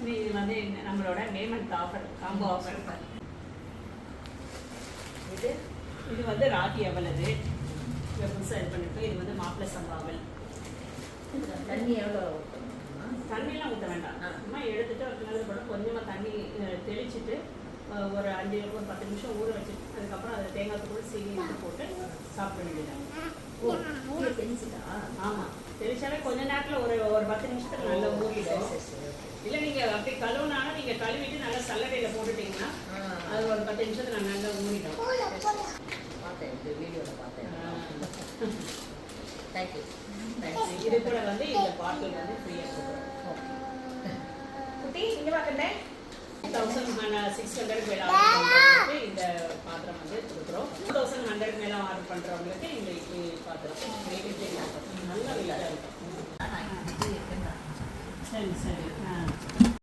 இது வந்து நம்மளோட பேமெண்ட் ஆஃபர் காம்போ ஆஃபர். இது வந்து ராகி அவல். அது இதை புதுசாக இது பண்ணிருக்கோம். இது வந்து மாப்பிள்ளை சம்பாவல். தண்ணி எவ்வளோ? தண்ணியெலாம் ஊற்ற வேண்டாம். சும்மா எடுத்துட்டு ஒரு கிணறு போட்டு கொஞ்சமாக தண்ணி தெளிச்சுட்டு ஒரு 10 நிமிஷம் ஊற வச்சுட்டு அதுக்கப்புறம் அதை தேங்காய் தூள் சீனி போட்டு சாப்பிட வேண்டியது. தெளிச்சுட்டா? ஆமாம், தெளிச்சாலே கொஞ்ச நேரத்தில் ஒரு 10 நிமிஷத்துக்கு நல்லா ஊறிடும். இல்லை நீங்கள் அப்படி கழுவுனாலும் நீங்கள் கழுவிட்டு நல்லா சல்லடையில் போட்டுட்டிங்கன்னா அது ஒரு 10 நிமிஷத்துக்கு நல்லா ஊறிடும். பார்த்தேன், இந்த வீடியோவில் பார்த்தேன். தேங்க்யூ. இது கூட வந்து இந்த பாட்டில் வந்து ஃப்ரீயாக கொடுக்குறோம். குட்டி இங்கே பார்க்குறேன். 1600 மேலே ஆர்டர் பண்ணுறவங்களுக்கு இந்த பாத்திரம் வந்து கொடுக்குறோம். 2100 மேலே ஆர்டர் பண்ணுறவங்களுக்கு இந்த இட்லி பாத்திரம் நல்லா வீட்டில் இருக்கும். இருக்குன்னா சரி சரி.